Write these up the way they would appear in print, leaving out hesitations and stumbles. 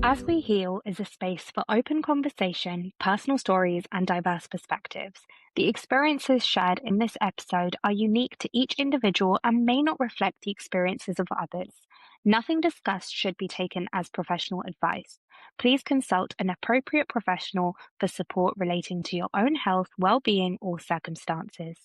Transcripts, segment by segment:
As We Heal is a space for open conversation, personal stories, and diverse perspectives. The experiences shared in this episode are unique to each individual and may not reflect the experiences of others. Nothing discussed should be taken as professional advice. Please consult an appropriate professional for support relating to your own health, well-being, or circumstances.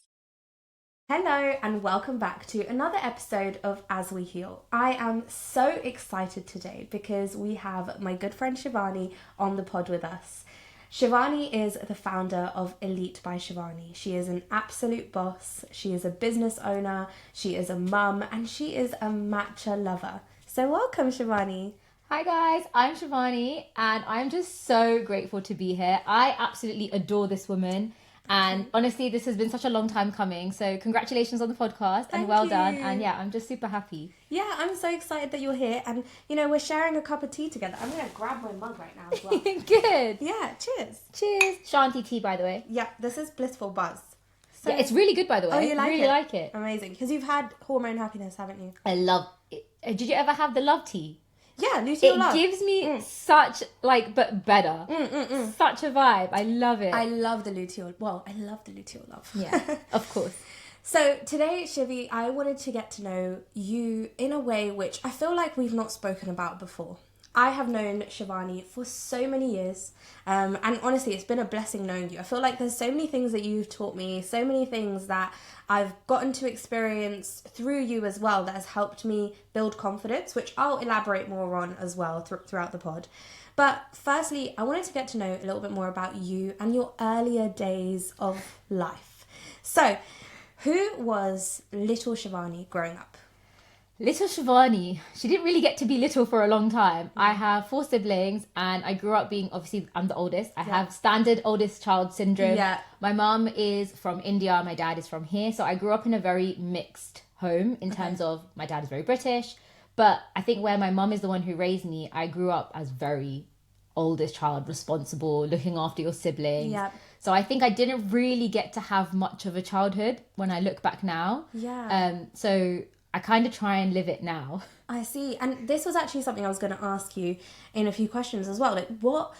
Hello and welcome back to another episode of As We Heal. I am so excited today because we have my good friend Shivani on the pod with us. Shivani is the founder of Elite by Shivani. She is an absolute boss, she is a business owner, she is a mum, and she is a matcha lover. So welcome, Shivani. Hi guys, I'm Shivani and I'm just so grateful to be here. I absolutely adore this woman. And honestly, this has been such a long time coming. So congratulations on the podcast and well done. And yeah, I'm just super happy. Yeah, I'm so excited that you're here. And, you know, we're sharing a cup of tea together. I'm going to grab my mug right now as well. Good. Yeah, cheers. Cheers. Shanti tea, by the way. Yeah, this is Blissful Buzz. So, yeah, it's really good, by the way. Oh, you like I really like it. Amazing. Because you've had hormone happiness, haven't you? I love it. Did you ever have the love tea? Yeah, luteal love. It gives me such, but better. Such a vibe. I love it. I love the luteal. Well, I love the luteal love. Yeah, of course. So today, Shivi, I wanted to get to know you in a way which I feel like we've not spoken about before. I have known Shivani for so many years, and honestly, it's been a blessing knowing you. I feel like there's so many things that you've taught me, so many things that I've gotten to experience through you as well that has helped me build confidence, which I'll elaborate more on as well throughout the pod. But firstly, I wanted to get to know a little bit more about you and your earlier days of life. So, who was little Shivani growing up? Little Shivani, she didn't really get to be little for a long time. I have 4 siblings and I grew up being, obviously, I'm the oldest. I have standard oldest child syndrome. Yeah. My mum is from India, my dad is from here. So I grew up in a very mixed home in terms of my dad is very British. But I think where my mum is the one who raised me, I grew up as very oldest child, responsible, looking after your siblings. Yeah. So I think I didn't really get to have much of a childhood when I look back now. Yeah. So I kind of try and live it now. I see. And this was actually something I was going to ask you in a few questions as well.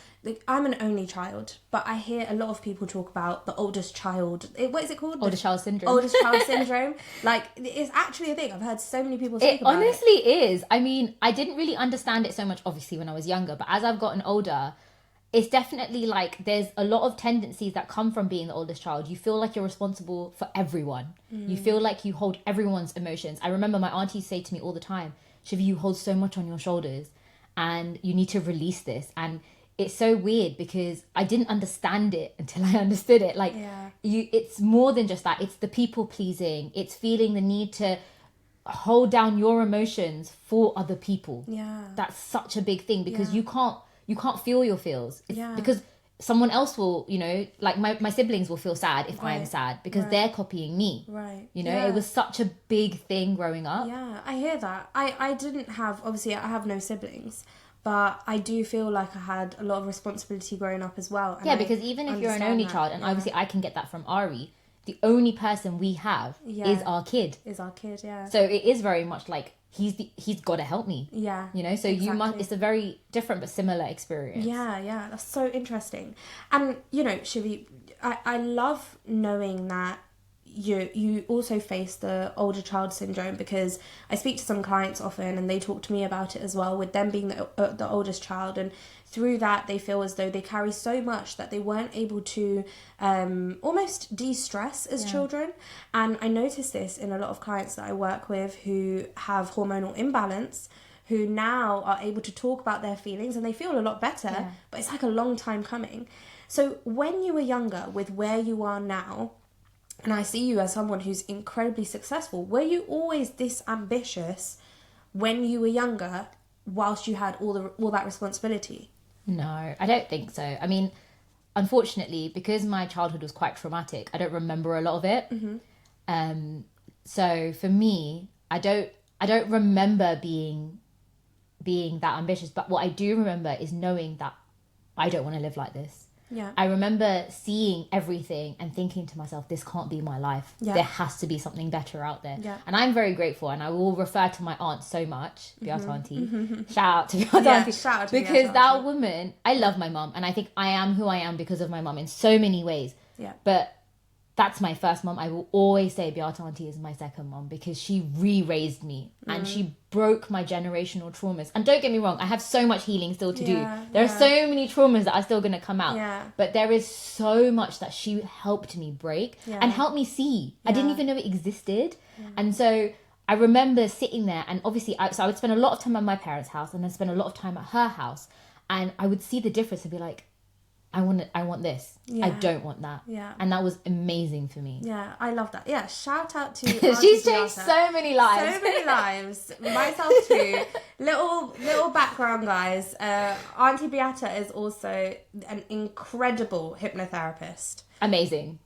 I'm an only child, but I hear a lot of people talk about the oldest child. What is it called? Oldest child syndrome. Oldest child syndrome. Like, it's actually a thing. I've heard so many people speak about it. It honestly is. I mean, I didn't really understand it so much, obviously, when I was younger. But as I've gotten older, it's definitely like there's a lot of tendencies that come from being the oldest child. You feel like you're responsible for everyone. You feel like you hold everyone's emotions. I remember my aunties say to me all the time, Shivi, you hold so much on your shoulders and you need to release this. And it's so weird because I didn't understand it until I understood it. Like, it's more than just that. It's the people pleasing. It's feeling the need to hold down your emotions for other people. Yeah. That's such a big thing because you can't feel your feels. It's Yeah. because someone else will, like my siblings will feel sad if I am sad because they're copying me. Right. It was such a big thing growing up. Yeah, I hear that. I didn't have, obviously I have no siblings, but I do feel like I had a lot of responsibility growing up as well. Yeah, because even if you're an only child, and obviously I can get that from Ari, the only person we have is our kid. Yeah. So it is very much like he's got to help me. Yeah. So you must. It's a very different but similar experience. Yeah, that's so interesting. And Shivi, I love knowing that you also face the older child syndrome, because I speak to some clients often and they talk to me about it as well, with them being the oldest child, and through that they feel as though they carry so much that they weren't able to almost de-stress as children. And I notice this in a lot of clients that I work with who have hormonal imbalance, who now are able to talk about their feelings and they feel a lot better, but it's like a long time coming. So when you were younger, with where you are now, and I see you as someone who's incredibly successful, were you always this ambitious when you were younger, whilst you had all that responsibility? No, I don't think so. I mean, unfortunately, because my childhood was quite traumatic, I don't remember a lot of it. So for me, I don't remember being that ambitious. But what I do remember is knowing that I don't want to live like this. Yeah. I remember seeing everything and thinking to myself, this can't be my life. Yeah. There has to be something better out there. Yeah. And I'm very grateful, and I will refer to my aunt so much, Beata Auntie. Shout out to Beata Auntie. Shout out to because Beata that Auntie. woman, I love my mum, and I think I am who I am because of my mum in so many ways. Yeah. But that's my first mum. I will always say Beata Auntie is my second mum because she re-raised me and she broke my generational traumas. And don't get me wrong, I have so much healing still to do. There are so many traumas that are still going to come out. Yeah. But there is so much that she helped me break and helped me see. I didn't even know it existed. And so I remember sitting there, and obviously so I would spend a lot of time at my parents' house and then spend a lot of time at her house. And I would see the difference and be like, I want this. I don't want that. Yeah. And that was amazing for me. Yeah, I love that. Yeah, shout out to Auntie She's Beata. changed so many lives. So many lives. Myself too. Little background, guys. Auntie Beata is also an incredible hypnotherapist. Amazing.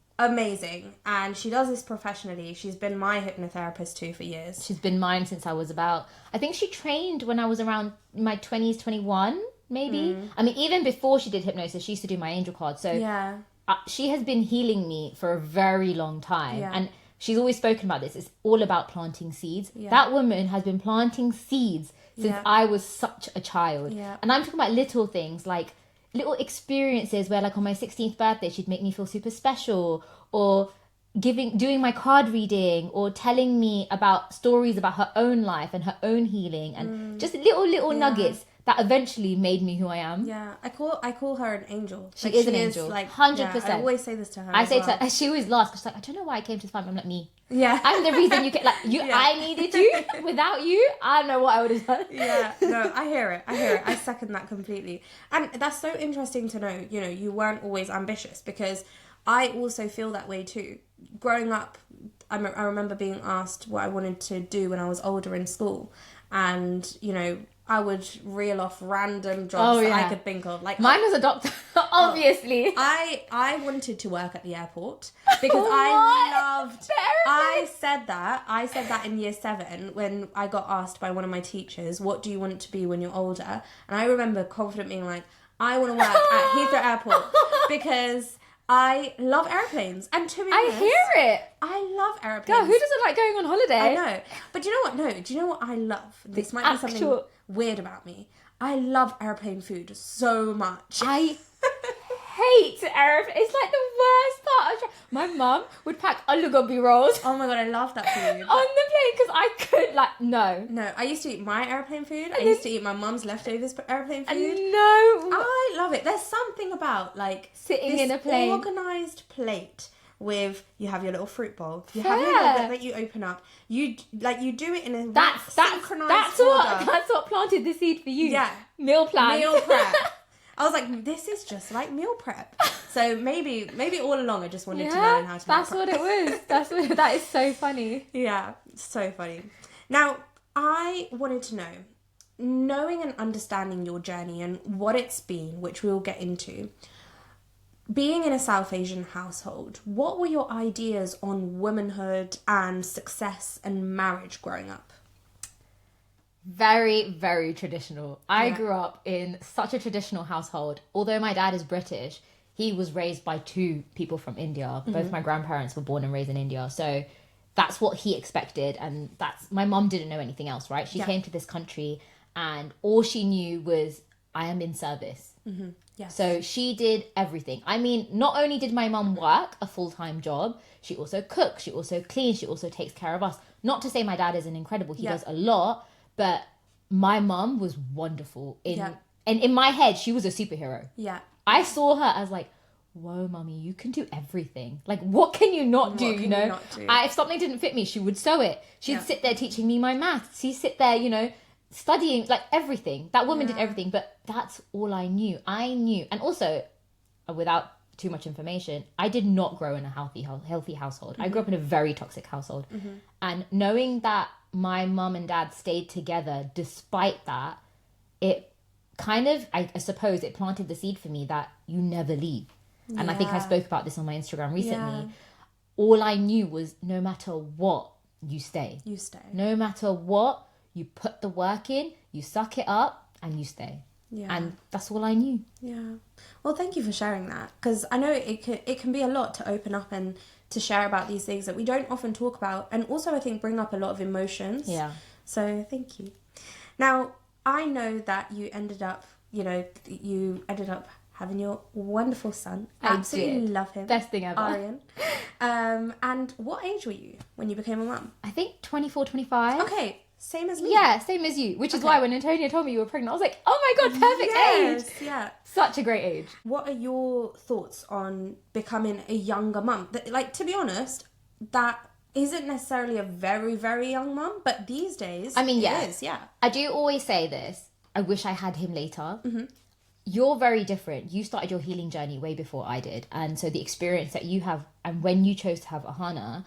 And she does this professionally. She's been my hypnotherapist too for years. She's been mine since I was about, I think she trained when I was around my 20s, 21, maybe. I mean, even before she did hypnosis, she used to do my angel card. So Yeah. She has been healing me for a very long time. Yeah. And she's always spoken about this. It's all about planting seeds. Yeah. That woman has been planting seeds since Yeah. I was such a child. Yeah. And I'm talking about little things like little experiences where, like, on my 16th birthday, she'd make me feel super special, or doing my card reading, or telling me about stories about her own life and her own healing, and just little nuggets that eventually made me who I am. Yeah, I call her an angel. She is an angel, like 100%. Yeah, I always say this to her. I as say well. to her, she always laughs because she's like, I don't know why I came to this family. I'm like, me. Yeah, I'm the reason you get like you. Yeah. I needed you. Without you, I don't know what I would have done. Yeah, no, I hear it. I second that completely. And that's so interesting to know, you know, you weren't always ambitious, because I also feel that way too. Growing up, I remember being asked what I wanted to do when I was older in school. And, you know, I would reel off random jobs that I could think of. Like Mine was a doctor, obviously. I wanted to work at the airport because I loved. I said that in year 7 when I got asked by one of my teachers, "What do you want to be when you're older?" And I remember confident being like, "I want to work at Heathrow Airport because I love airplanes." And to be honest, I hear it. I love airplanes. God, who doesn't like going on holiday? I know. But do you know what? No, do you know what I love? This might be something weird about me. I love airplane food so much. I hate airplanes. It's like the worst part of my mum would pack aloo gobi rolls Oh my god, I love that food. on the plane because I could no. No, I used to eat my airplane food. I used to eat my mum's leftovers airplane food. No. I love it. There's something about like Sitting this in a plane. organised plate with you have your little fruit bowl. You have your little bit that you open up. You do it in a synchronized order. That's what planted the seed for you. Yeah. Meal plan. Meal prep. I was like, this is just like meal prep. So maybe all along I just wanted to learn how to meal That's prep. what it was. That is so funny. Yeah, so funny. Now, I wanted to know, knowing and understanding your journey and what it's been, which we'll get into, being in a South Asian household, what were your ideas on womanhood and success and marriage growing up? Very, very traditional. I grew up in such a traditional household. Although my dad is British, he was raised by 2 people from India. Both my grandparents were born and raised in India. So that's what he expected. And my mom didn't know anything else, right? She came to this country and all she knew was, I am in service. Mm-hmm. Yes. So she did everything. I mean, not only did my mum work a full-time job, she also cooks, she also cleans, she also takes care of us. Not to say my dad isn't incredible. He does a lot. But my mum was wonderful. And in my head, she was a superhero. Yeah. I saw her as like, whoa, mummy, you can do everything. Like, what can you not do, you know? If something didn't fit me, she would sew it. She'd sit there teaching me my maths. She'd sit there, you know, studying, like, everything. That woman did everything. But that's all I knew. And also, without too much information, I did not grow in a healthy household. I grew up in a very toxic household. And knowing that my mum and dad stayed together despite that, it kind of, I suppose, it planted the seed for me that you never leave. And I think I spoke about this on my Instagram recently. All I knew was, no matter what, you stay. No matter what, you put the work in, you suck it up, and you stay. And that's all I knew. Yeah. Well, thank you for sharing that, because I know it can be a lot to open up and to share about these things that we don't often talk about, and also I think bring up a lot of emotions. Yeah. So thank you. Now, I know that you ended up having your wonderful son. I Absolutely did. love him. Best thing ever. Aryan. And what age were you when you became a mum? I think 24, 25. Okay, same as me. Yeah, same as you. Which is why when Antonia told me you were pregnant, I was like, oh my God, perfect age. Yeah. Such a great age. What are your thoughts on becoming a younger mum? Like, to be honest, that isn't necessarily a very, very young mum, but these days, I mean, it yeah. is, yeah. I do always say this. I wish I had him later. You're very different. You started your healing journey way before I did. And so the experience that you have, and when you chose to have Ahana,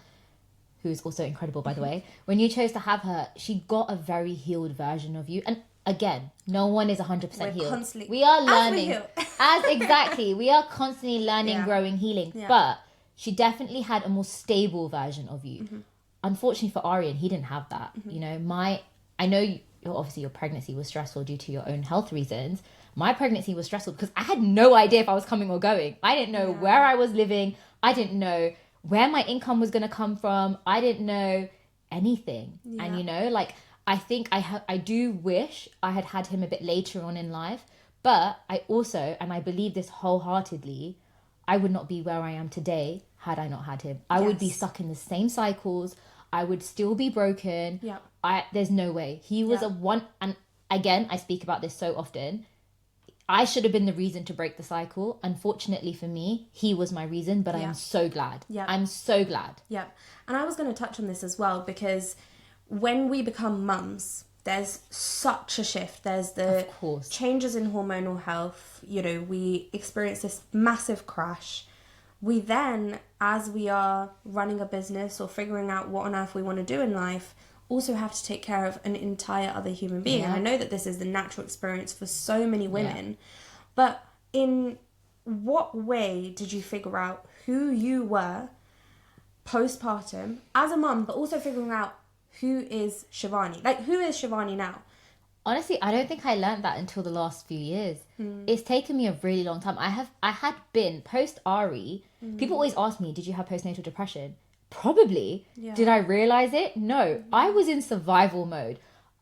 who is also incredible, by the way, when you chose to have her, she got a very healed version of you. And again, no one is 100% healed. We are learning. We are constantly learning, growing, healing. Yeah. But she definitely had a more stable version of you. Unfortunately for Aryan, he didn't have that. You know, I know obviously your pregnancy was stressful due to your own health reasons. My pregnancy was stressful because I had no idea if I was coming or going. I didn't know where I was living. I didn't know where my income was going to come from. I didn't know anything. And, you know, like, I think I do wish I had had him a bit later on in life. But I also, and I believe this wholeheartedly, I would not be where I am today had I not had him. I would be stuck in the same cycles. I would still be broken. There's no way. He was and again, I speak about this so often. I should have been the reason to break the cycle. Unfortunately for me, he was my reason, but I am so glad. I'm so glad. Yeah. And I was going to touch on this as well, because when we become mums, there's such a shift. There's the changes in hormonal health. You know, we experience this massive crash. We then, as we are running a business or figuring out what on earth we want to do in life, also have to take care of an entire other human being. And I know that this is the natural experience for so many women. But in what way did you figure out who you were postpartum as a mum, but also figuring out who is Shivani? Like, who is Shivani now? Honestly, I don't think I learned that until the last few years. It's taken me a really long time. I had been post-Ari. People always ask me, did you have postnatal depression? Probably. Did I realize it? No. I was in survival mode.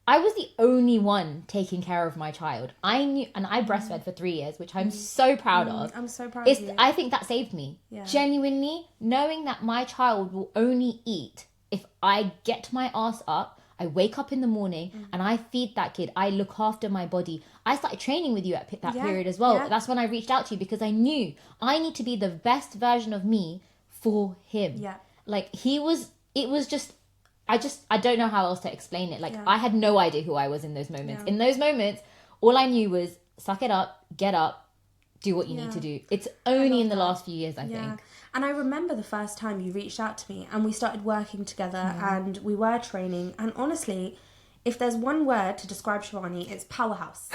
I was the only one taking care of my child. I knew, and I breastfed for 3 years, which I'm so proud of. I'm so proud of you. I think that saved me. Genuinely, knowing that my child will only eat if I get my ass up, I wake up in the morning and I feed that kid. I look after my body. I started training with you at that period as well. That's when I reached out to you, because I knew I need to be the best version of me for him. Like, it was just, I don't know how else to explain it. Like, I had no idea who I was in those moments. In those moments, all I knew was suck it up, get up, do what you need to do. It's only in the last few years, I think. And I remember the first time you reached out to me and we started working together and we were training. And honestly, if there's one word to describe Shivani, it's powerhouse.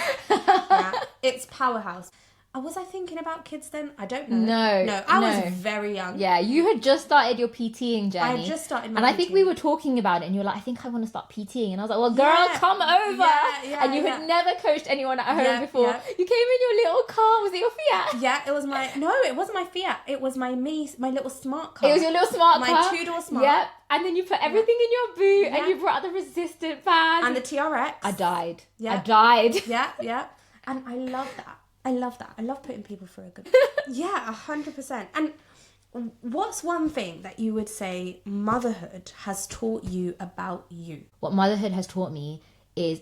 It's powerhouse. Was I thinking about kids then? I don't know. No, I was very young. Yeah, you had just started your PTing journey. I had just started my And I think we were talking about it and you were like, I think I want to start PTing. And I was like, well, girl, come over. And you had never coached anyone at home before. You came in your little car. Was it your Fiat? Yeah, it was it wasn't my Fiat. It was my little smart car. It was your little smart car. My 2-door smart. Yep. And then you put everything in your boot and you brought out the resistant band. And the TRX. I died. I died. Yeah. And I love that. I love putting people through a good... 100%. And what's one thing that you would say motherhood has taught you about you? What motherhood has taught me is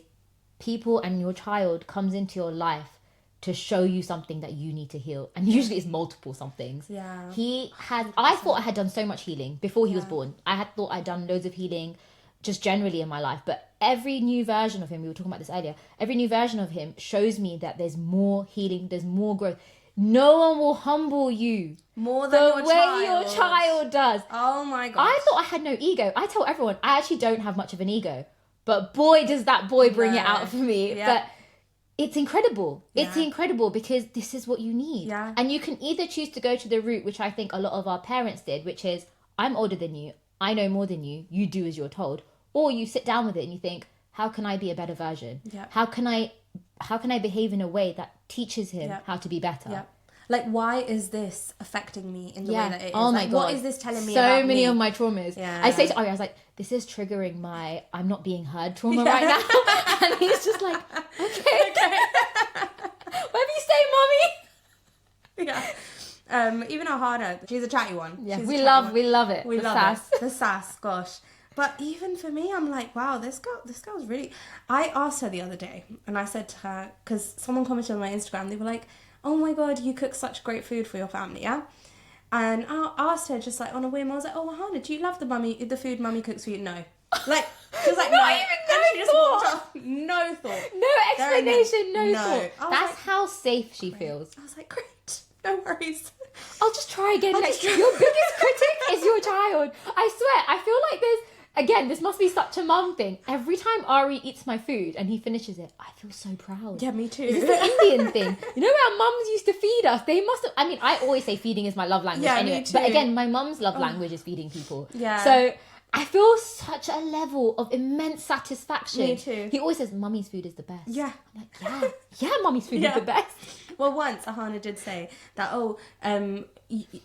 people and your child comes into your life to show you something that you need to heal. And usually it's multiple somethings. Yeah. I thought I had done so much healing before he was born. I had thought I'd done loads of healing just generally in my life. But every new version of him, we were talking about this earlier, every new version of him shows me that there's more healing, there's more growth. No one will humble you more than the way your child does. Oh my God. I thought I had no ego. I tell everyone, I actually don't have much of an ego. But boy, does that boy bring it out for me. But it's incredible. It's incredible because this is what you need. And you can either choose to go to the route, which I think a lot of our parents did, which is, I'm older than you, I know more than you do as you're told. Or you sit down with it and you think, how can I be a better version? How can I how can I behave in a way that teaches him how to be better? Yeah. Like, why is this affecting me in the way that it is? Oh my like, God. What is this telling me about me? So many of my traumas. Yeah. I say to Ari, I was like, this is triggering my I'm not being heard trauma right now. And he's just like, okay. Whatever you say, mommy. Yeah. Even Ohana, she's a chatty one. Yeah, She's we a love chatty one. it. We the love sass. it. The sass, gosh. But even for me, I'm like, wow, this girl's really... I asked her the other day, and I said to her, because someone commented on my Instagram, they were like, oh my God, you cook such great food for your family, yeah? And I asked her just like on a whim, I was like, oh, Hannah, do you love the food mummy cooks for you? No. Like, she was like, no. Not even And she just walked off. No thought. No explanation, no thought. I was That's like, how safe she feels. I was like, great, no worries. I'll just try again next year. Your biggest critic is your child. I swear, I feel like again, this must be such a mum thing. Every time Ari eats my food and he finishes it, I feel so proud. Yeah, me too. Is this an Indian thing? You know how mums used to feed us? They must have... I mean, I always say feeding is my love language anyway. Me too. But again, my mum's love language is feeding people. Yeah. So I feel such a level of immense satisfaction. Me too. He always says, mummy's food is the best. Yeah. I'm like, yeah, mummy's food is the best. Well, once Ahana did say that,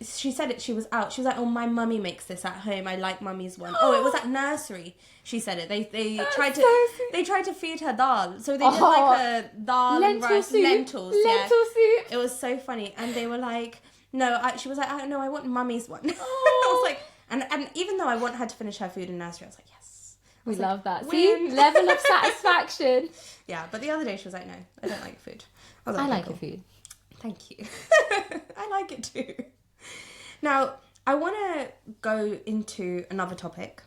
she said it, she was out. She was like, oh, my mummy makes this at home. I like mummy's one. Oh, it was at nursery. She said it. They tried to feed her dal. So they did like a dal and rice, lentils. Lentil soup. It was so funny. And they were like, no, she was like, I don't know, I want mummy's one. I was like, and even though I want her to finish her food in nursery, I was like, yes. We love that. Win. See? Level of satisfaction. Yeah, but the other day she was like, no, I don't like food. I like your food. Thank you. I like it too. Now, I want to go into another topic,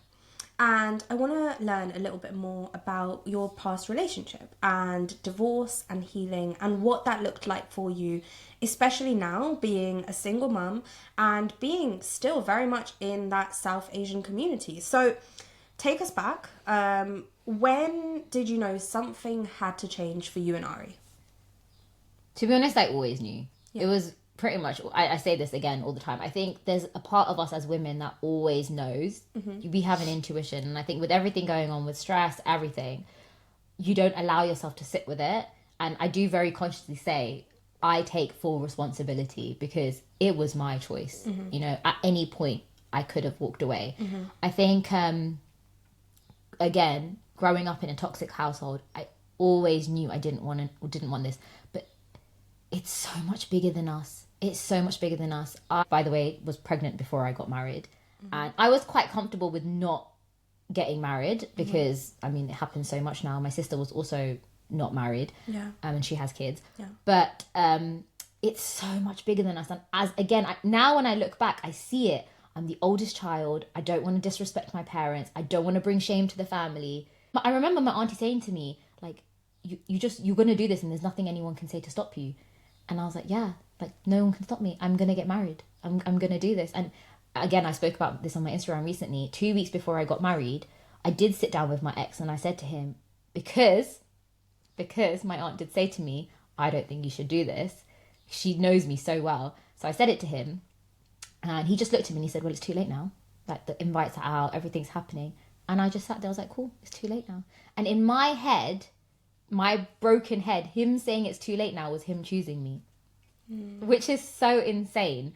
and I want to learn a little bit more about your past relationship and divorce and healing and what that looked like for you, especially now being a single mum and being still very much in that South Asian community. So take us back. When did you know something had to change for you and Ari? To be honest, I always knew. Yeah. It was pretty much, I say this again all the time, I think there's a part of us as women that always knows. Mm-hmm. We have an intuition. And I think with everything going on, with stress, everything, you don't allow yourself to sit with it. And I do very consciously say, I take full responsibility because it was my choice. Mm-hmm. You know, at any point, I could have walked away. Mm-hmm. I think, again, growing up in a toxic household, I always knew I didn't want this. But it's so much bigger than us. It's so much bigger than us. I, by the way, was pregnant before I got married. Mm-hmm. And I was quite comfortable with not getting married because, I mean, it happens so much now. My sister was also not married. Yeah. And she has kids. Yeah. But it's so much bigger than us. And now when I look back, I see it. I'm the oldest child. I don't want to disrespect my parents. I don't want to bring shame to the family. I remember my auntie saying to me, like, you're going to do this and there's nothing anyone can say to stop you. And I was like, yeah, like no one can stop me. I'm going to get married. I'm going to do this. And again, I spoke about this on my Instagram recently. 2 weeks before I got married, I did sit down with my ex and I said to him, because my aunt did say to me, I don't think you should do this. She knows me so well. So I said it to him and he just looked at me and he said, well, it's too late now. Like the invites are out, everything's happening. And I just sat there, I was like, cool, it's too late now. And in my head, my broken head, him saying it's too late now was him choosing me, which is so insane.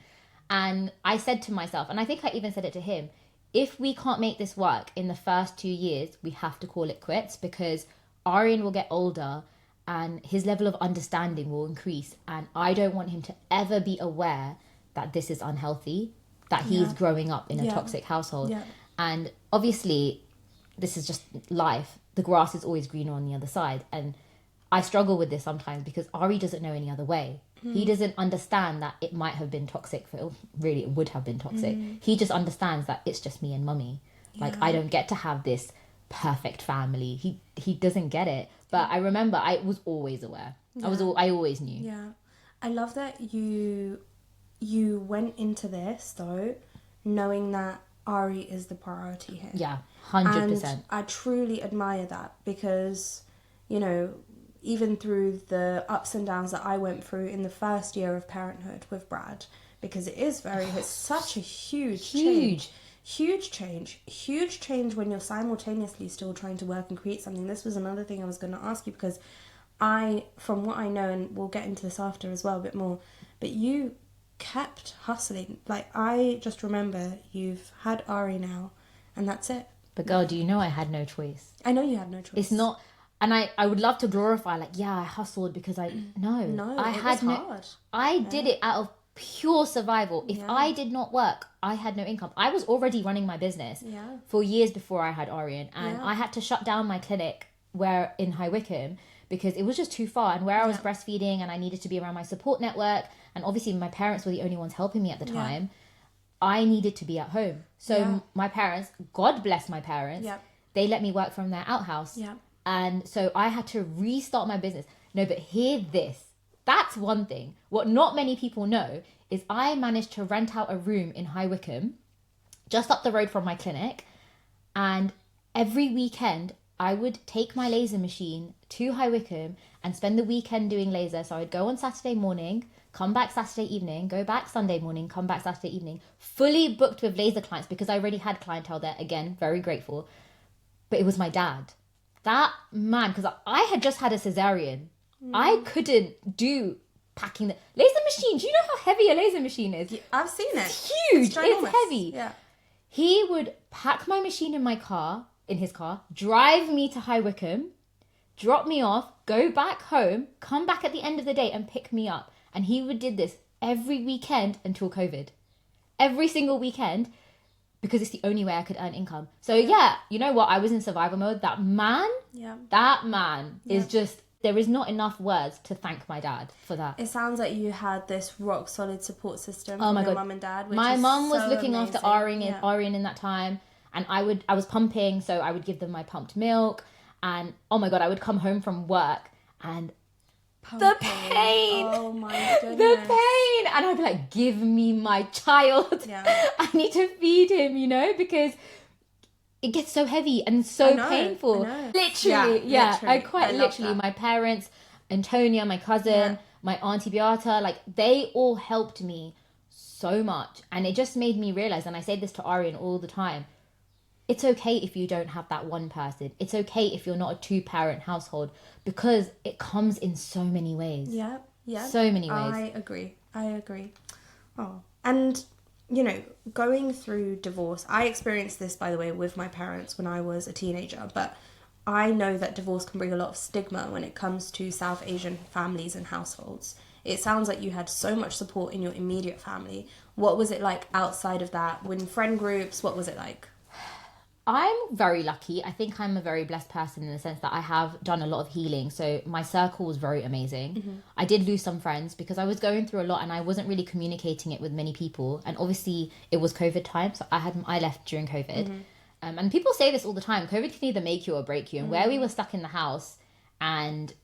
And I said to myself, and I think I even said it to him, if we can't make this work in the first 2 years, we have to call it quits because Aryan will get older and his level of understanding will increase. And I don't want him to ever be aware that this is unhealthy, that he's growing up in a toxic household. Yeah. And obviously, this is just life. The grass is always greener on the other side. And I struggle with this sometimes because Ari doesn't know any other way. He doesn't understand that it might have been toxic. Really, it would have been toxic. He just understands that it's just me and mummy. Yeah. Like, I don't get to have this perfect family. He doesn't get it. But I remember I was always aware. Yeah. I always knew. Yeah. I love that you went into this, though, knowing that Ari is the priority here. Yeah, 100%. And I truly admire that because, you know, even through the ups and downs that I went through in the first year of parenthood with Brad, because it's such a huge change when you're simultaneously still trying to work and create something. This was another thing I was going to ask you because from what I know, and we'll get into this after as well a bit more, but you kept hustling. Like, I just remember you've had Ari now, and that's it. But girl, do you know I had no choice? I know you had no choice. It's not, and I would love to glorify, like, yeah, I hustled because I was hard. I did it out of pure survival. If I did not work, I had no income. I was already running my business for years before I had Arian, and I had to shut down my clinic in High Wycombe because it was just too far, and where I was breastfeeding, and I needed to be around my support network, and obviously my parents were the only ones helping me at the time. I needed to be at home. So my parents, God bless my parents, they let me work from their outhouse. And so I had to restart my business. No, but hear this. That's one thing. What not many people know is I managed to rent out a room in High Wycombe, just up the road from my clinic. And every weekend, I would take my laser machine to High Wycombe and spend the weekend doing laser. So I'd go on Saturday morning, come back Saturday evening, go back Sunday morning, come back Saturday evening, fully booked with laser clients because I already had clientele there. Again, very grateful. But it was my dad. That man, because I had just had a cesarean. I couldn't do packing the laser machine. Do you know how heavy a laser machine is? I've seen it. It's huge. It's heavy. Yeah. He would pack my machine in his car, drive me to High Wycombe, drop me off, go back home, come back at the end of the day and pick me up. And he did this every weekend until COVID. Every single weekend, because it's the only way I could earn income. So you know what? I was in survival mode. That man is just, there is not enough words to thank my dad for that. It sounds like you had this rock solid support system from your mum and dad. My mum was looking after Arian in that time. And I was pumping, so I would give them my pumped milk. And oh my God, I would come home from work and the pain. Oh my goodness. The pain. And I'd be like, give me my child. I need to feed him, because it gets so heavy and so painful. Literally. I quite literally. My parents, Antonia, my cousin, my auntie Beata, like they all helped me so much. And it just made me realize, and I say this to Arian all the time, it's okay if you don't have that one person. It's okay if you're not a 2-parent household because it comes in so many ways. Yeah. So many ways. I agree. Oh, and going through divorce, I experienced this, by the way, with my parents when I was a teenager, but I know that divorce can bring a lot of stigma when it comes to South Asian families and households. It sounds like you had so much support in your immediate family. What was it like outside of that? When friend groups, what was it like? I'm very lucky. I think I'm a very blessed person in the sense that I have done a lot of healing. So my circle was very amazing. I did lose some friends because I was going through a lot and I wasn't really communicating it with many people. And obviously it was COVID time. So I left during COVID. And people say this all the time. COVID can either make you or break you. And where we were stuck in the house and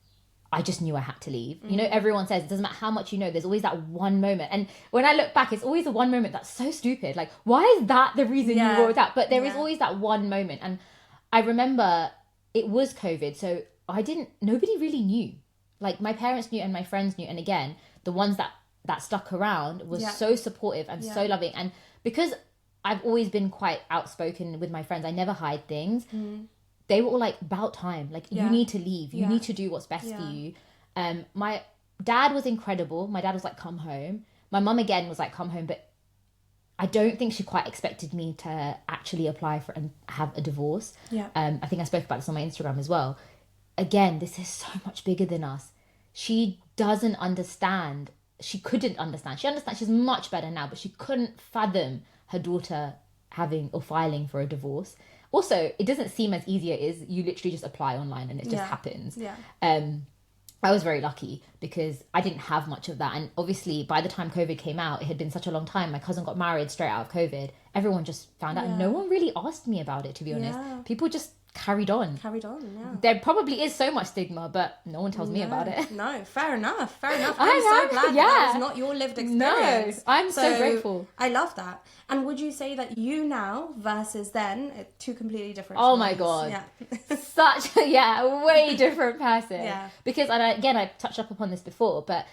I just knew I had to leave. Everyone says it doesn't matter how much you know, there's always that one moment. And when I look back, it's always the one moment that's so stupid. Like, why is that the reason you wrote that? But there is always that one moment. And I remember it was COVID. So nobody really knew. Like my parents knew and my friends knew. And again, the ones that stuck around was so supportive and so loving. And because I've always been quite outspoken with my friends, I never hide things. They were all like, about time. Like, you need to leave. You need to do what's best for you. My dad was incredible. My dad was like, come home. My mum, again, was like, come home. But I don't think she quite expected me to actually apply for and have a divorce. I think I spoke about this on my Instagram as well. Again, this is so much bigger than us. She doesn't understand. She couldn't understand. She understands. She's much better now. But she couldn't fathom her daughter having or filing for a divorce. Also, it doesn't seem as easy as it is. You literally just apply online and it just happens. I was very lucky because I didn't have much of that. And obviously, by the time COVID came out, it had been such a long time. My cousin got married straight out of COVID. Everyone just found out. And no one really asked me about it, to be honest. People just carried on. There probably is so much stigma, but no one tells me about it. No, fair enough. I'm so glad that was not your lived experience. No, I'm so grateful. I love that. And would you say that you now versus then are two completely different stories? My God. Such a way different person. Because, and again, I touched up upon this before, but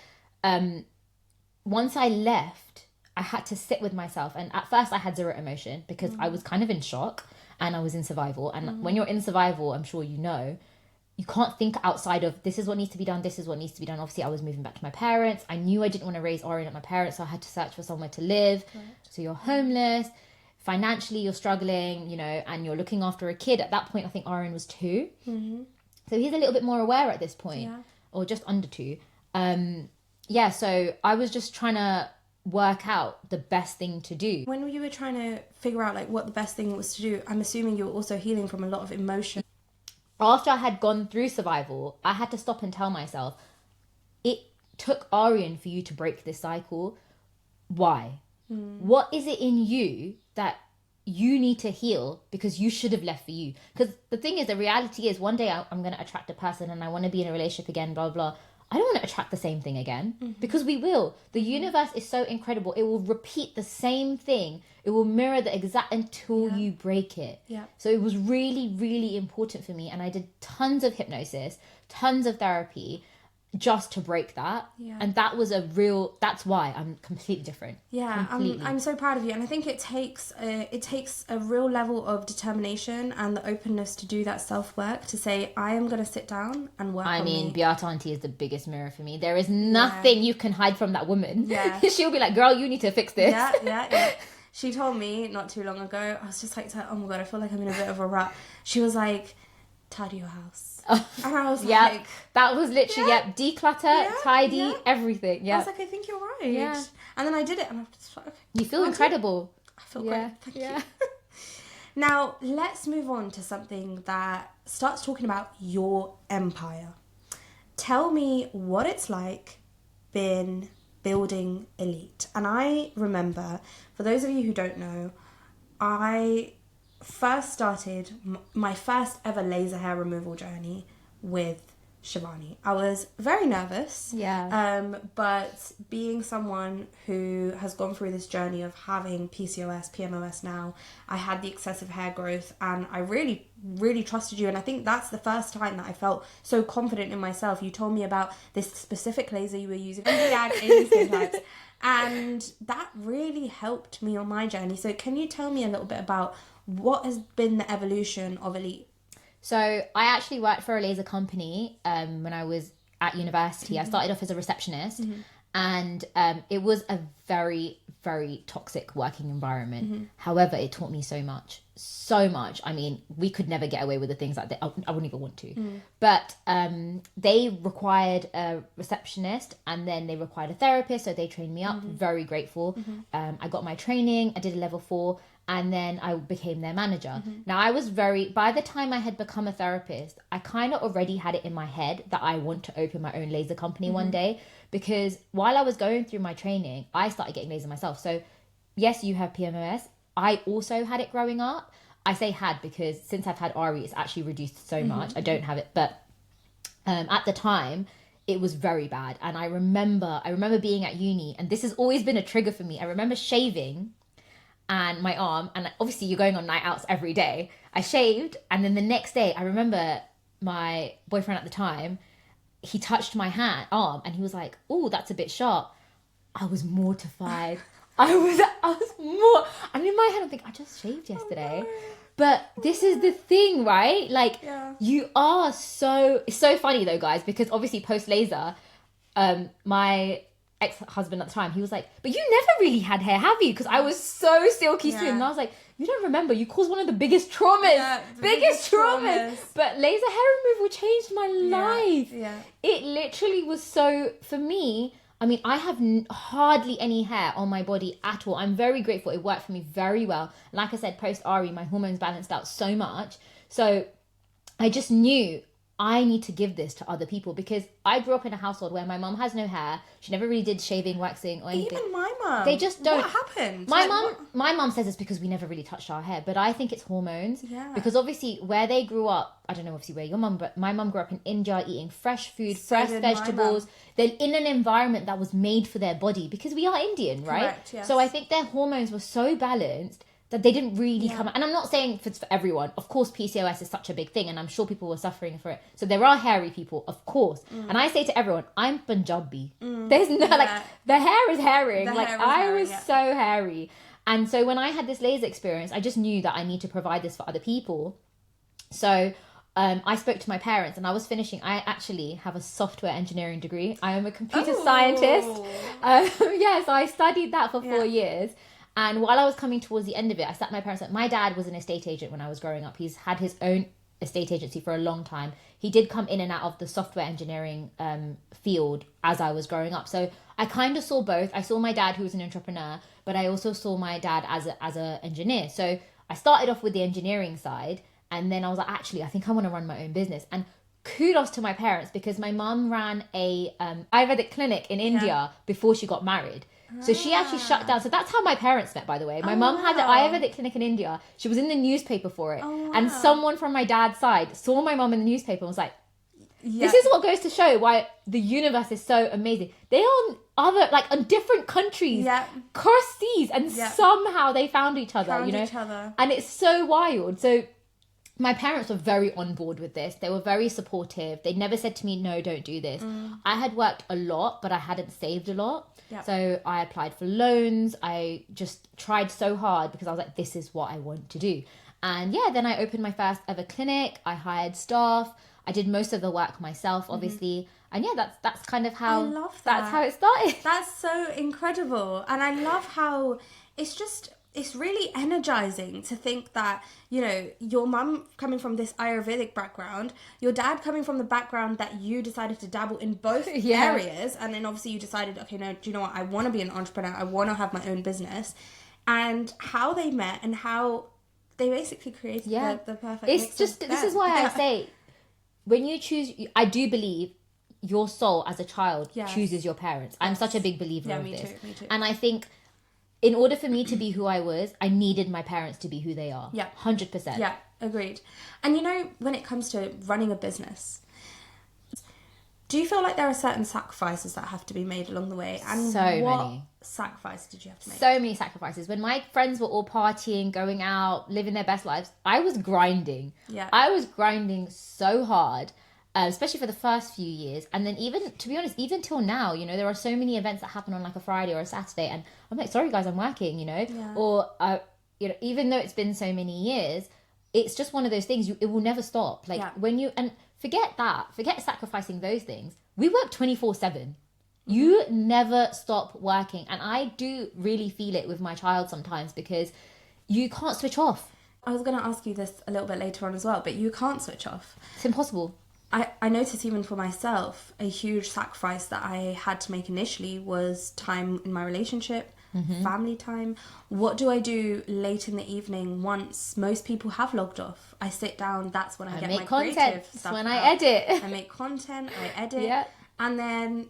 once I left, I had to sit with myself. And at first I had zero emotion because I was kind of in shock and I was in survival. And when you're in survival, I'm sure you know, you can't think outside of this is what needs to be done, this is what needs to be done. Obviously, I was moving back to my parents. I knew I didn't want to raise Orion at my parents, so I had to search for somewhere to live. Right. So you're homeless, financially you're struggling, you know, and you're looking after a kid. At that point, I think Orion was 2. Mm-hmm. So he's a little bit more aware at this point, Yeah. or just under 2. Yeah, so I was just trying to work out the best thing to do. When you were trying to figure out like what the best thing was to do, I'm assuming you were also healing from a lot of emotion. After I had gone through survival, I had to stop and tell myself, it took Aryan for you to break this cycle. Why? What is it in you that you need to heal because you should have left for you? Because the thing is, the reality is one day I'm going to attract a person and I want to be in a relationship again, blah, blah. I don't want to attract the same thing again because we will. The universe is so incredible. It will repeat the same thing. It will mirror the exact until you break it. Yeah. So it was really, really important for me. And I did tons of hypnosis, tons of therapy just to break that. Yeah. And that was that's why I'm completely different. Yeah, Completely. I'm so proud of you, and I think it takes a real level of determination and the openness to do that self work, to say I am going to sit down and work. I mean, me. Beata Auntie is the biggest mirror for me. There is nothing you can hide from that woman. Yeah. She'll be like, girl, you need to fix this. Yeah. She told me not too long ago. I was just like, oh my god, I feel like I'm in a bit of a rut. She was like, tidy your house. And I was like, that was literally declutter, tidy, everything. Yeah, I was like, I think you're right. Yeah. And then I did it, and I was just like, okay, you feel incredible. I feel great. Thank you. Now let's move on to something that starts talking about your empire. Tell me what it's like being building Elite. And I remember, for those of you who don't know, I first started my first ever laser hair removal journey with Shivani. I was very nervous. Yeah. But being someone who has gone through this journey of having PCOS, PMOS now, I had the excessive hair growth, and I really, really trusted you. And I think that's the first time that I felt so confident in myself. You told me about this specific laser you were using, and that really helped me on my journey. So can you tell me a little bit about what has been the evolution of Elite? So I actually worked for a laser company when I was at university. I started off as a receptionist, and it was a very, very toxic working environment. However, it taught me so much. I mean, we could never get away with the things that I wouldn't even want to. But they required a receptionist, and then they required a therapist, so they trained me up. Very grateful. I got my training. I did a level 4. And then I became their manager. Now, by the time I had become a therapist, I kind of already had it in my head that I want to open my own laser company one day, because while I was going through my training, I started getting laser myself. So yes, you have PMOS. I also had it growing up. I say had because since I've had Ari, it's actually reduced so much. I don't have it. But at the time, it was very bad. And I remember being at uni, and this has always been a trigger for me. I remember shaving and my arm, and obviously you're going on night outs every day. I shaved, and then the next day I remember my boyfriend at the time, he touched my arm, and he was like, oh, that's a bit sharp. I was mortified. I was more, and in my head I'm thinking, I just shaved yesterday. But this is the thing, right? Like, you are it's so funny though, guys, because obviously post laser, my ex-husband at the time, he was like, but you never really had hair, have you? Because I was so silky smooth. And I was like, you don't remember, you caused one of the biggest traumas. Biggest traumas. But laser hair removal changed my life. It literally was so, for me, I mean, I have hardly any hair on my body at all. I'm very grateful. It worked for me very well. Like I said, post Ari, my hormones balanced out so much. So I just knew I need to give this to other people, because I grew up in a household where my mum has no hair. She never really did shaving, waxing, or anything. Even my mum. They just don't. What happened? My mum says it's because we never really touched our hair, but I think it's hormones. Yeah. Because obviously where they grew up, I don't know obviously where your mum, but my mum grew up in India eating fresh food, fresh vegetables. They're in an environment that was made for their body, because we are Indian, right? Correct, yes. So I think their hormones were so balanced that they didn't really come out. And I'm not saying it's for everyone. Of course, PCOS is such a big thing, and I'm sure people were suffering for it. So there are hairy people, of course. And I say to everyone, I'm Punjabi. There's no, like, the hair is hairing. I was so hairy. And so when I had this laser experience, I just knew that I need to provide this for other people. So I spoke to my parents and I was finishing. I actually have a software engineering degree. I am a computer scientist. Yeah, so I studied that for 4 years. And while I was coming towards the end of it, I sat my parents. My dad was an estate agent when I was growing up. He's had his own estate agency for a long time. He did come in and out of the software engineering field as I was growing up. So I kind of saw both. I saw my dad, who was an entrepreneur, but I also saw my dad as a engineer. So I started off with the engineering side, and then I was like, actually, I think I want to run my own business. And kudos to my parents, because my mum ran a Ayurvedic clinic in India before she got married. So she actually shut down. So that's how my parents met, by the way. My mum had an Ayurvedic clinic in India. She was in the newspaper for it. And someone from my dad's side saw my mum in the newspaper and was like, this is what goes to show why the universe is so amazing. They are on different countries, cross seas, and somehow they found each other, And it's so wild. So my parents were very on board with this. They were very supportive. They never said to me, no, don't do this. I had worked a lot, but I hadn't saved a lot. Yep. So I applied for loans. I just tried so hard because I was like, this is what I want to do. And then I opened my first ever clinic. I hired staff. I did most of the work myself, obviously. And that's kind of how, I love that. That's how it started. That's so incredible. And I love how it's really energizing to think that, your mum coming from this Ayurvedic background, your dad coming from the background that you decided to dabble in both areas. And then obviously you decided, okay, no, do you know what? I want to be an entrepreneur. I want to have my own business. And how they met and how they basically created the perfect mix. It's just, this is why I say, when you choose, I do believe your soul as a child chooses your parents. I'm such a big believer of this. Me too. And I think in order for me to be who I was, I needed my parents to be who they are. Yeah. 100%. Yeah, agreed. And when it comes to running a business, do you feel like there are certain sacrifices that have to be made along the way? And what sacrifices did you have to make? So many sacrifices. When my friends were all partying, going out, living their best lives, I was grinding. Yeah. I was grinding so hard. Especially for the first few years. And then even, to be honest, even till now, there are so many events that happen on like a Friday or a Saturday. And I'm like, sorry guys, I'm working, Yeah. Or, even though it's been so many years, it's just one of those things, it will never stop. Like and forget sacrificing those things. We work 24/7. You never stop working. And I do really feel it with my child sometimes because you can't switch off. I was going to ask you this a little bit later on as well, but you can't switch off. It's impossible. I noticed even for myself, a huge sacrifice that I had to make initially was time in my relationship, family time. What do I do late in the evening once most people have logged off? I sit down, that's when I get my creative stuff. That's when I edit. I make content, I edit, and then,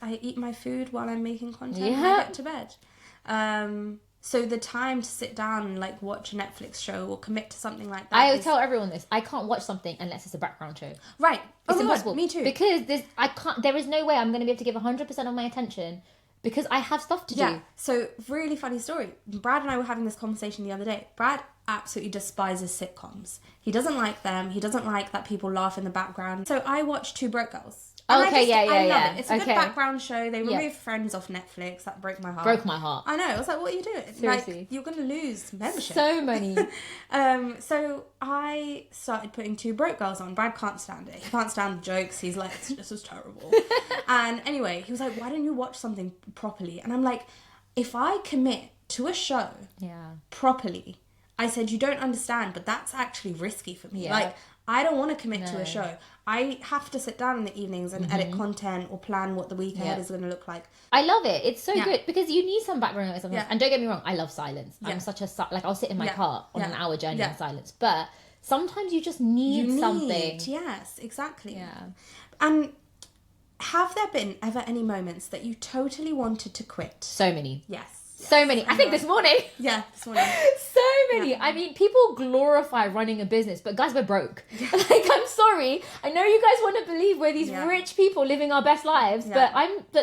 I eat my food while I'm making content and I get to bed. So the time to sit down and watch a Netflix show or commit to something like that. I tell everyone this. I can't watch something unless it's a background show. Right. It's impossible. God, me too. Because there is no way I'm going to be able to give 100% of my attention because I have stuff to do. So really funny story. Brad and I were having this conversation the other day. Brad absolutely despises sitcoms. He doesn't like them. He doesn't like that people laugh in the background. So I watched Two Broke Girls. I love it. It's a good background show. They removed Friends off Netflix. That broke my heart. I know. I was like, what are you doing? Seriously. You're going to lose membership. So many. So I started putting Two Broke Girls on. Brad can't stand it. He can't stand the jokes. He's like, this is terrible. And anyway, he was like, why don't you watch something properly? And I'm like, if I commit to a show properly, I said, you don't understand, but that's actually risky for me. I don't want to commit to a show. I have to sit down in the evenings and edit content or plan what the week ahead is going to look like. I love it. It's so good because you need some background noise sometimes. And don't get me wrong, I love silence. I'm such a I'll sit in my car on an hour journey in silence. But sometimes you just need something. Yes, exactly. Yeah. And have there been ever any moments that you totally wanted to quit? So many. Yes. So many. I think this morning. Yeah, this morning. So many. Yeah. I mean, people glorify running a business, but guys, we're broke. Yeah. I'm sorry. I know you guys want to believe we're these rich people living our best lives, but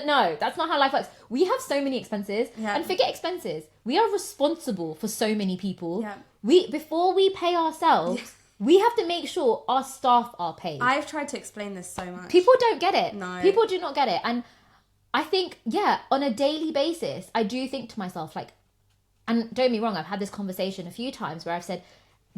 no, that's not how life works. We have so many expenses, and forget expenses. We are responsible for so many people. Yeah. Before we pay ourselves, we have to make sure our staff are paid. I've tried to explain this so much. People don't get it. No. People do not get it. And I think, on a daily basis, I do think to myself, and don't get me wrong, I've had this conversation a few times where I've said,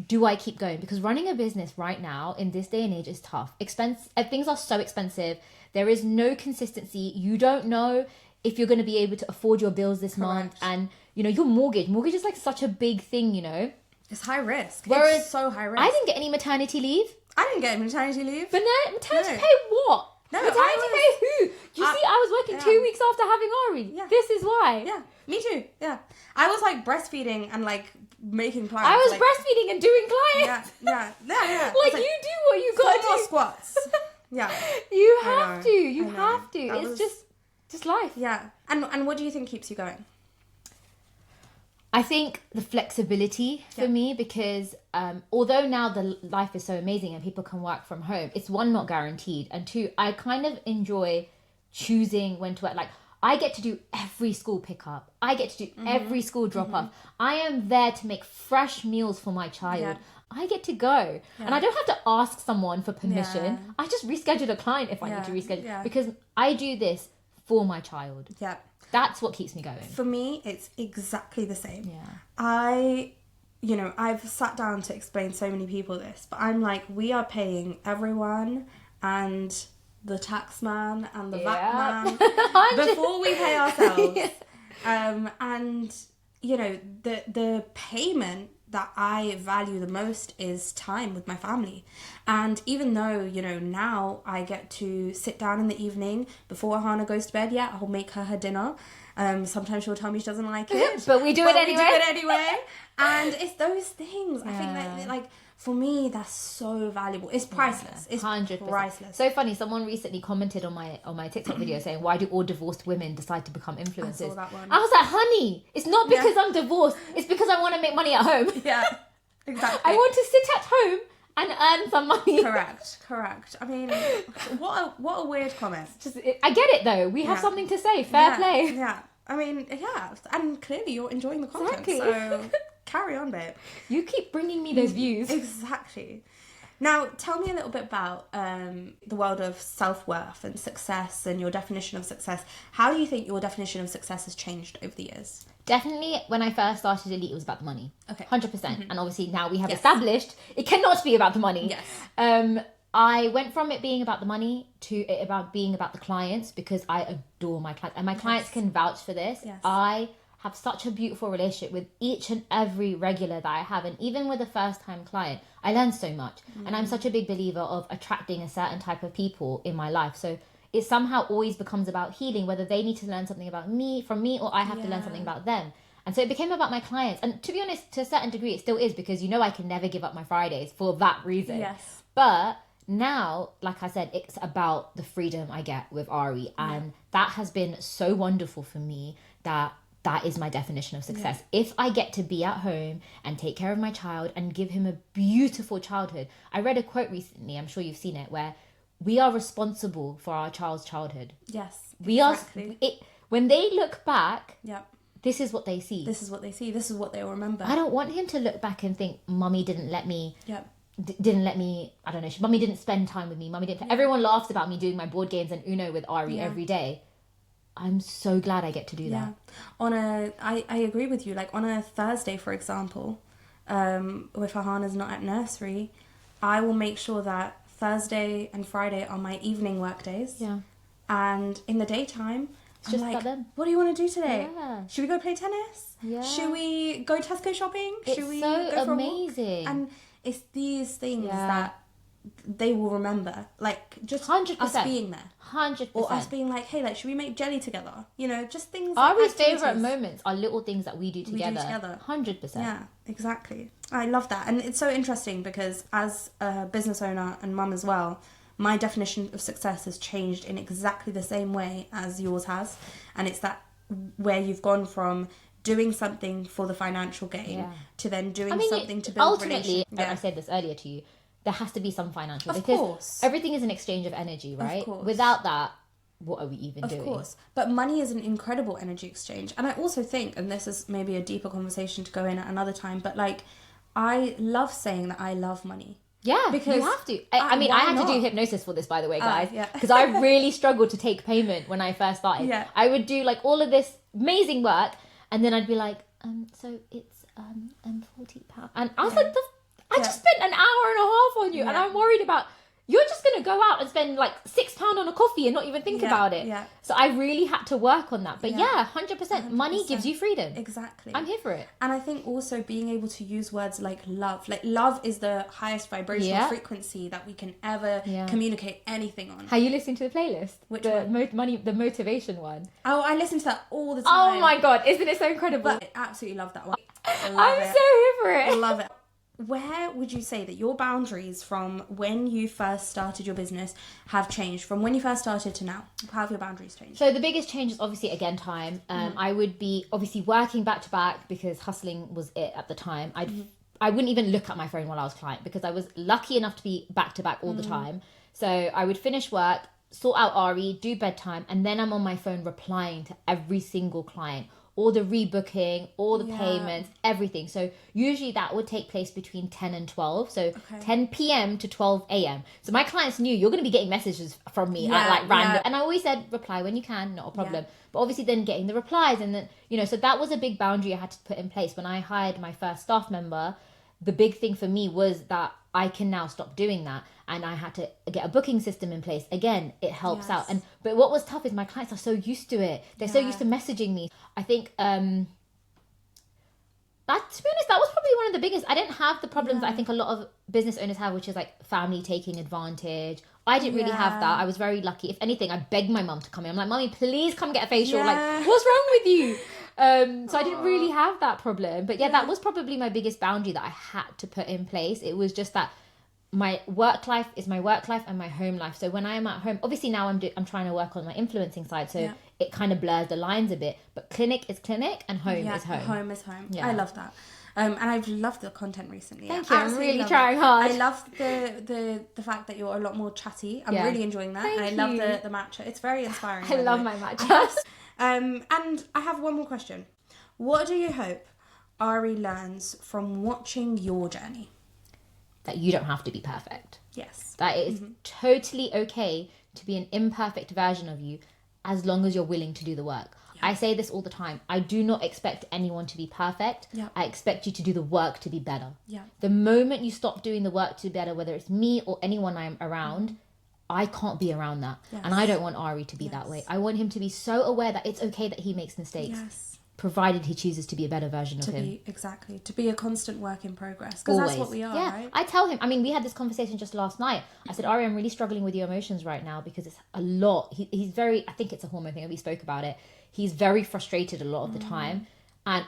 do I keep going? Because running a business right now in this day and age is tough. Things are so expensive. There is no consistency. You don't know if you're going to be able to afford your bills this month. And, you know, your mortgage is like such a big thing, you know. It's high risk. Whereas it's so high risk. I didn't get any maternity leave. I didn't get maternity leave. But no, maternity pay what? No, maternity pay who? You see, I was working 2 weeks after having Ari. Yeah. This is why. Yeah, me too. Yeah. I was like breastfeeding and like making clients. I was like, breastfeeding and doing clients. Yeah. Like, you do what you got to do. 4 more squats. Yeah. You have to. You have to. It's just life. Yeah. And what do you think keeps you going? I think the flexibility for me, because although now the life is so amazing and people can work from home, it's one, not guaranteed, and two, I kind of enjoy choosing when to work. Like, I get to do every school pickup. I get to do every school drop off. I am there to make fresh meals for my child. Yeah. I get to go. Yeah. And I don't have to ask someone for permission. Yeah. I just reschedule a client if I need to reschedule. Because I do this for my child. Yeah. That's what keeps me going. For me, it's exactly the same. Yeah. I've sat down to explain so many people this, but I'm like, we are paying everyone and the tax man and the VAT man before we pay ourselves. And, you know, the payment that I value the most is time with my family. And even though, you know, now I get to sit down in the evening before Hannah goes to bed, I'll make her dinner. Sometimes she'll tell me she doesn't like it. but we do it anyway. And it's those things. I think that, like, for me, that's so valuable. It's priceless. It's 100%. Priceless. So funny, someone recently commented on my TikTok video saying, why do all divorced women decide to become influencers? I saw that one. I was like, honey, it's not because I'm divorced. It's because I want to make money at home. Yeah, exactly. I want to sit at home and earn some money. Correct. I mean, what a weird comment. I get it though. We have something to say. Fair play. Yeah. I mean, and clearly you're enjoying the content. Exactly. So carry on, babe. You keep bringing me those views. Exactly. Now, tell me a little bit about the world of self-worth and success and your definition of success. How do you think your definition of success has changed over the years? Definitely, when I first started Elite, it was about the money. Okay. 100%. And obviously now we have established it cannot be about the money. Yes. I went from it being about the money to it about being about the clients, because I adore my clients. And my clients can vouch for this. Yes. I have such a beautiful relationship with each and every regular that I have. And even with a first-time client, I learn so much. And I'm such a big believer of attracting a certain type of people in my life. So it somehow always becomes about healing, whether they need to learn something about me, from me, or I have to learn something about them. And so it became about my clients. And to be honest, to a certain degree, it still is, because, you know, I can never give up my Fridays for that reason. Yes. But now, like I said, it's about the freedom I get with Ari. And that has been so wonderful for me that is my definition of success. Yeah. If I get to be at home and take care of my child and give him a beautiful childhood. I read a quote recently, I'm sure you've seen it, where we are responsible for our child's childhood. Yes. We exactly. When they look back, this is what they see. This is what they see. This is what they'll remember. I don't want him to look back and think, Mummy didn't let me... didn't let me, I don't know, Mummy didn't spend time with me. Mummy didn't... Everyone laughs about me doing my board games and Uno with Ari every day. I'm so glad I get to do that. I agree with you. Like on a Thursday, for example, if Ahana's not at nursery, I will make sure that Thursday and Friday are my evening work days. Yeah. And in the daytime, it's just like, about them. What do you want to do today? Yeah. Should we go play tennis? Yeah. Should we go Tesco shopping? Should we go for amazing. A walk? And it's these things that they will remember, like just 100%. Us being there, 100%, or us being like, hey, like, should we make jelly together? You know, just things. Ari's favorite moments are little things that we do together. 100%. Yeah, exactly. I love that, and it's so interesting because as a business owner and mum as well, my definition of success has changed in exactly the same way as yours has, and it's that where you've gone from doing something for the financial gain to then doing something to build ultimately, I said this earlier to you, there has to be some financial, because everything is an exchange of energy, right? Of course. Without that, what are we even doing? Of course. But money is an incredible energy exchange. And I also think, and this is maybe a deeper conversation to go in at another time, but like, I love saying that I love money. Yeah, because you have to. I mean, I had to do hypnosis for this, by the way, guys, because I really struggled to take payment when I first started. Yeah. I would do like all of this amazing work, and then I'd be like, so it's £40, and I was like, I just spent an hour and a half on you, and I'm worried about you're just going to go out and spend like £6 on a coffee and not even think about it. Yeah. So I really had to work on that. But 100%, money gives you freedom. Exactly. I'm here for it. And I think also being able to use words like love. Like, love is the highest vibrational frequency that we can ever communicate anything on. Are you listening to the playlist? Which one? The motivation one. Oh, I listen to that all the time. Oh my God, isn't it so incredible? I absolutely love that one. I'm so here for it. I love it. Where would you say that your boundaries from when you first started your business have changed? From when you first started to now? How have your boundaries changed? So the biggest change is obviously, again, time. I would be obviously working back to back because hustling was it at the time. I wouldn't even look at my phone while I was client because I was lucky enough to be back to back all the time. So I would finish work, sort out Ari, do bedtime, and then I'm on my phone replying to every single client. All the rebooking, all the payments, everything. So usually that would take place between 10 and 12. So 10 p.m. to 12 a.m. So my clients knew you're going to be getting messages from me at like random. And I always said, reply when you can, not a problem. But obviously then getting the replies and then, so that was a big boundary I had to put in place. When I hired my first staff member, the big thing for me was that I can now stop doing that. And I had to get a booking system in place. Again, it helps out. But what was tough is my clients are so used to it. They're so used to messaging me. I think, that to be honest, that was probably one of the biggest. I didn't have the problems that I think a lot of business owners have, which is like family taking advantage. I didn't really have that. I was very lucky. If anything, I begged my mum to come in. I'm like, Mummy, please come get a facial. Like, what's wrong with you? So I didn't really have that problem. But that was probably my biggest boundary that I had to put in place. It was just that my work life is my work life and my home life. So when I am at home, obviously now I'm trying to work on my influencing side. So it kind of blurs the lines a bit. But clinic is clinic and home is home. Home is home. Yeah. I love that. And I've loved the content recently. Thank you. I'm really trying hard. I love the fact that you're a lot more chatty. I'm really enjoying that. Thank and I love the matcha. It's very inspiring. I love my matcha. And I have one more question. What do you hope Ari learns from watching your journey? That you don't have to be perfect. Yes. That it is totally okay to be an imperfect version of you as long as you're willing to do the work. Yeah. I say this all the time. I do not expect anyone to be perfect. Yeah. I expect you to do the work to be better. Yeah. The moment you stop doing the work to be better, whether it's me or anyone I'm around, I can't be around that. Yes. And I don't want Ari to be that way. I want him to be so aware that it's okay that he makes mistakes. Yes. Provided he chooses to be a better version of him. To be a constant work in progress. Because that's what we are, right? I tell him, we had this conversation just last night. I said, Ari, I'm really struggling with your emotions right now because it's a lot. He's very, I think it's a hormone thing, we spoke about it. He's very frustrated a lot of the time. And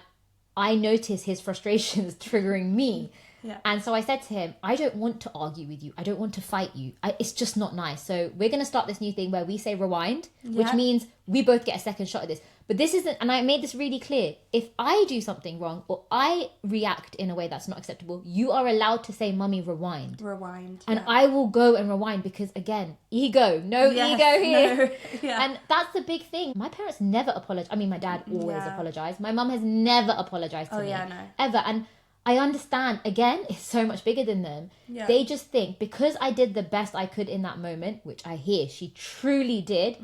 I notice his frustrations triggering me. Yeah. And so I said to him, I don't want to argue with you. I don't want to fight you. It's just not nice. So we're going to start this new thing where we say rewind, which means we both get a second shot at this. But this isn't, and I made this really clear. If I do something wrong or I react in a way that's not acceptable, you are allowed to say, Mummy, rewind. And I will go and rewind because, again, ego. No ego here. No. Yeah. And that's the big thing. My parents never apologized. My dad always apologized. My mum has never apologized to me. Ever. And I understand, again, it's so much bigger than them. Yeah. They just think because I did the best I could in that moment, which I hear she truly did,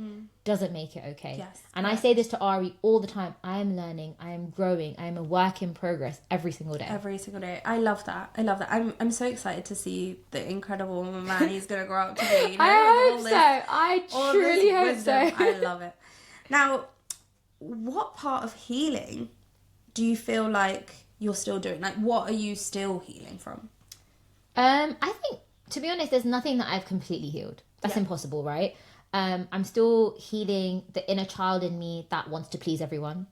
doesn't make it okay. Yes, and I say this to Ari all the time. I am learning, I am growing, I am a work in progress every single day. I love that. I'm so excited to see the incredible man he's going to grow up to be. I hope so. I truly hope so. I love it. Now, what part of healing do you feel like you're still doing? Like, what are you still healing from? I think, to be honest, there's nothing that I've completely healed. That's impossible, right? I'm still healing the inner child in me that wants to please everyone.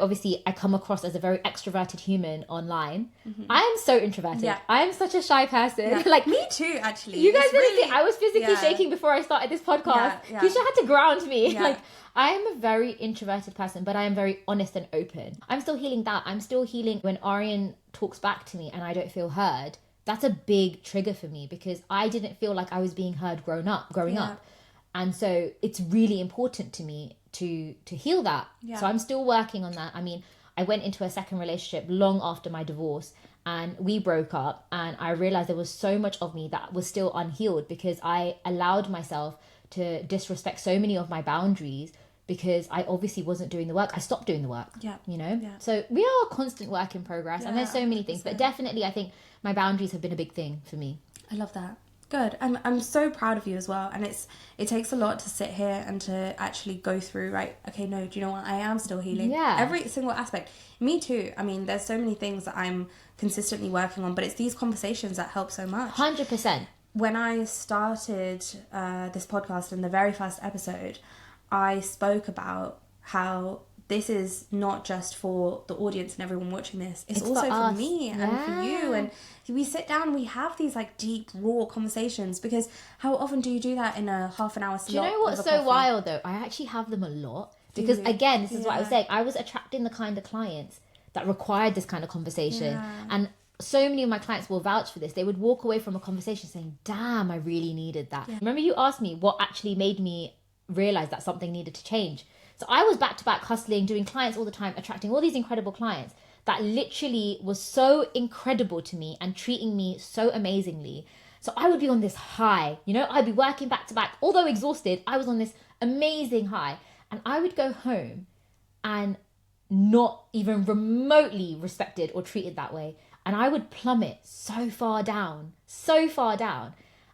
Obviously, I come across as a very extroverted human online. I am so introverted. I am such a shy person. Like me too, actually. You guys really think I was physically shaking before I started this podcast. Keisha had to ground me. Like, I am a very introverted person, but I am very honest and open. I'm still healing that. I'm still healing when Arian talks back to me and I don't feel heard. That's a big trigger for me because I didn't feel like I was being heard growing up. And so it's really important to me to heal that. Yeah. So I'm still working on that. I went into a second relationship long after my divorce and we broke up and I realized there was so much of me that was still unhealed because I allowed myself to disrespect so many of my boundaries because I obviously wasn't doing the work. I stopped doing the work, Yeah. you know? Yeah. So we are a constant work in progress, and there's so many things, but 100%. definitely I think my boundaries have been a big thing for me. I love that. Good. I'm so proud of you as well. And it takes a lot to sit here and to actually go through, right, okay, no, do you know what? I am still healing. Yeah. Every single aspect. Me too. I mean, there's so many things that I'm consistently working on, but it's these conversations that help so much. 100%. When I started this podcast in the very first episode, I spoke about how this is not just for the audience and everyone watching this. It's also for me and for you. And we sit down, we have these like deep, raw conversations, because how often do you do that in a half an hour slot? Do you know what's so wild though? I actually have them a lot, because again, this is what I was saying. I was attracting the kind of clients that required this kind of conversation. And so many of my clients will vouch for this. They would walk away from a conversation saying, damn, I really needed that. Remember you asked me what actually made me realize that something needed to change. So I was back to back hustling, doing clients all the time, attracting all these incredible clients that literally was so incredible to me and treating me so amazingly. So I would be on this high, you know, I'd be working back to back. Although exhausted, I was on this amazing high. And I would go home and not even remotely respected or treated that way. And I would plummet so far down.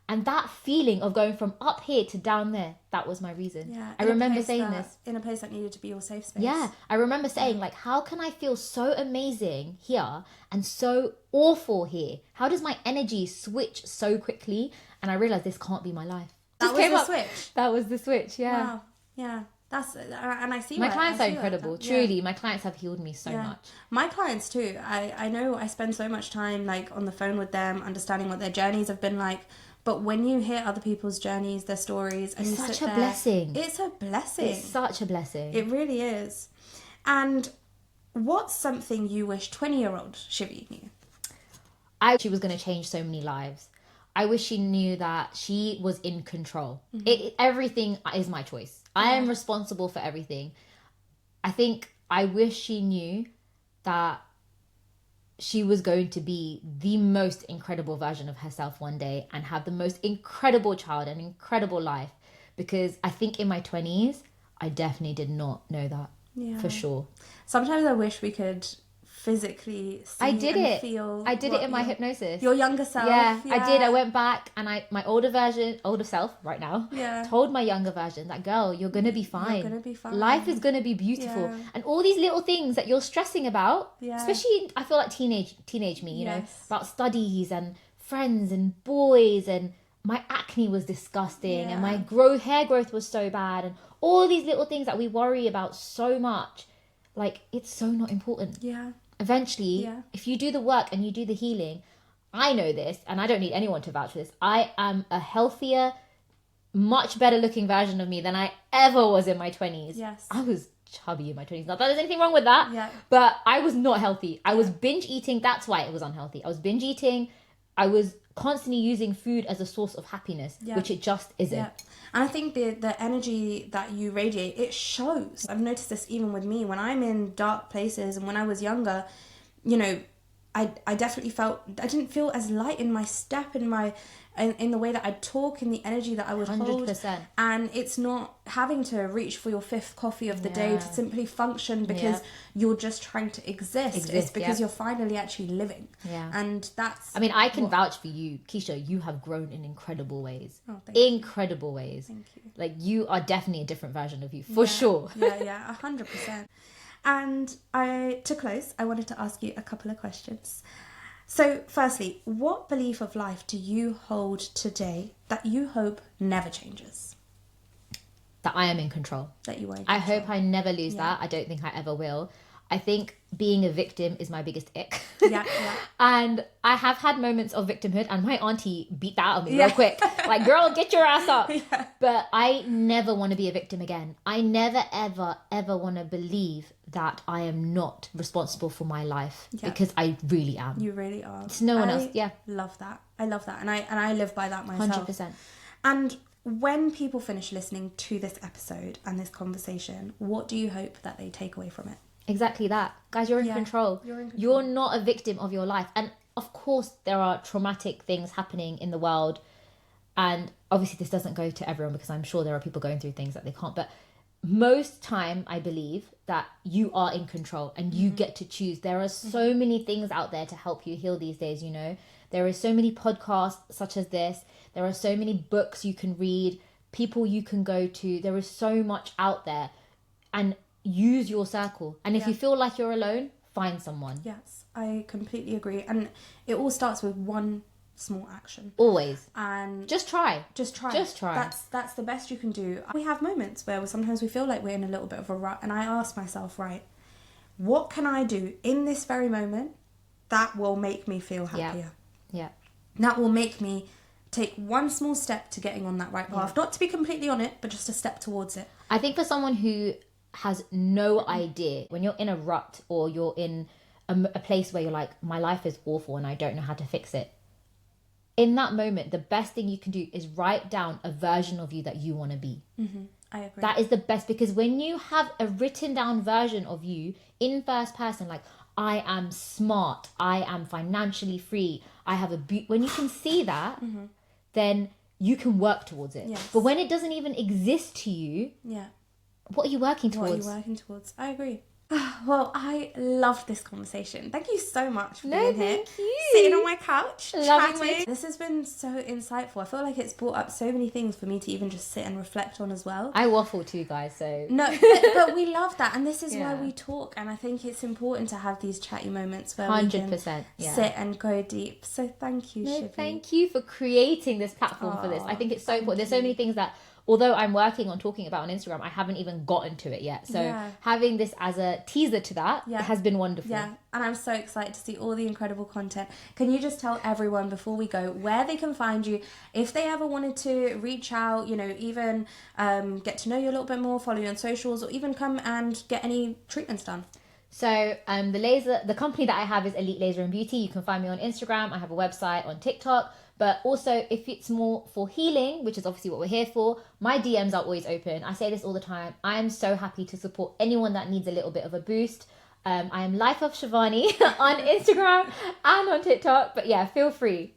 And that feeling of going from up here to down there, that was my reason. Yeah, I remember saying this. In a place that needed to be your safe space. Yeah, I remember saying, like, how can I feel so amazing here and so awful here? How does my energy switch so quickly? And I realized this can't be my life. That was the switch. That was the switch, yeah. Wow. Yeah. That's, and I see my clients are incredible. Truly, my clients have healed me so much. My clients too. I know I spend so much time like on the phone with them, understanding what their journeys have been like. But when you hear other people's journeys, their stories, and it's you such sit a blessing. It's a blessing. It's such a blessing. It really is. And what's something you wish 20-year-old Shivi knew? She was going to change so many lives. I wish she knew that she was in control. Everything is my choice. I am responsible for everything. I think I wish she knew that she was going to be the most incredible version of herself one day and have the most incredible child and incredible life. Because I think in my 20s, I definitely did not know that for sure. Sometimes I wish we could physically see I did and it. feel. I did it in my hypnosis. Your younger self. Yeah, I did. I went back and my older self right now, told my younger version that, girl, you're going to be fine. You're going to be fine. Life is going to be beautiful. Yeah. And all these little things that you're stressing about, especially I feel like teenage me, you know, about studies and friends and boys, and my acne was disgusting and my hair growth was so bad, and all these little things that we worry about so much, like, it's so not important. Yeah. Eventually, if you do the work and you do the healing, I know this, and I don't need anyone to vouch for this, I am a healthier, much better looking version of me than I ever was in my 20s. Yes. I was chubby in my 20s. Not that there's anything wrong with that, Yeah. but I was not healthy. I was binge eating. That's why it was unhealthy. I was binge eating. I was constantly using food as a source of happiness, which it just isn't. Yeah. And I think the energy that you radiate, it shows. I've noticed this even with me when I'm in dark places, and when I was younger, you know, I definitely felt, I didn't feel as light in my step, in the way that I'd talk, in the energy that I would 100%. hold. And it's not having to reach for your 5th coffee of the day to simply function because you're just trying to exist. It's because you're finally actually living. Yeah. And that's... I mean, I can vouch for you, Keisha. You have grown in incredible ways. Oh, thank you. Incredible ways. Thank you. Like, you are definitely a different version of you, for sure. Yeah, 100%. And to close, I wanted to ask you a couple of questions. So, firstly, what belief of life do you hold today that you hope never changes? That I am in control. That you are in I control. hope I never lose that. I don't think I ever will. I think being a victim is my biggest ick. Yeah. And I have had moments of victimhood, and my auntie beat that out of me real quick. Like, girl, get your ass up. Yeah. But I never want to be a victim again. I never, ever, ever want to believe that I am not responsible for my life, because I really am. You really are. It's no one else. Yeah. Love that. I love that. And I live by that myself. 100%. And when people finish listening to this episode and this conversation, what do you hope that they take away from it? Exactly that. Guys, you're in control. You're in control. You're not a victim of your life. And of course, there are traumatic things happening in the world. And obviously, this doesn't go to everyone, because I'm sure there are people going through things that they can't. But most time I believe that you are in control and you get to choose. There are so many things out there to help you heal these days, you know. There are so many podcasts such as this. There are so many books you can read, people you can go to. There is so much out there, and use your circle. And if you feel like you're alone, find someone. Yes, I completely agree. And it all starts with one small action. Always. And just try. That's the best you can do. We have moments where sometimes we feel like we're in a little bit of a rut, and I ask myself, right, what can I do in this very moment that will make me feel happier? Yeah. That will make me take one small step to getting on that right path. Not to be completely on it, but just a step towards it. I think for someone who has no idea, when you're in a rut or you're in a place where you're like, my life is awful and I don't know how to fix it, in that moment, the best thing you can do is write down a version of you that you want to be. I agree. That is the best, because when you have a written down version of you in first person, like, I am smart, I am financially free, I have when you can see that, then you can work towards it. Yes. But when it doesn't even exist to you, what are you working towards? I agree. Well, I loved this conversation. Thank you so much for being here. Thank you. Sitting on my couch, Loving chatting. This has been so insightful. I feel like it's brought up so many things for me to even just sit and reflect on as well. I waffle too, guys, so... No, but we love that. And this is why we talk. And I think it's important to have these chatty moments where 100%, we can sit and go deep. So thank you, Shivi. Thank you for creating this platform for this. I think it's so important. There's so many things that, although I'm working on talking about on Instagram, I haven't even gotten to it yet. So having this as a teaser to that has been wonderful. Yeah, and I'm so excited to see all the incredible content. Can you just tell everyone before we go where they can find you, if they ever wanted to reach out, you know, even get to know you a little bit more, follow you on socials, or even come and get any treatments done? So the company that I have is Elite Laser and Beauty. You can find me on Instagram. I have a website, on TikTok. But also, if it's more for healing, which is obviously what we're here for, my DMs are always open. I say this all the time. I am so happy to support anyone that needs a little bit of a boost. I am Life of Shivani on Instagram and on TikTok. But yeah, feel free.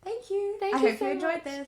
Thank you. I hope so you enjoyed much. this.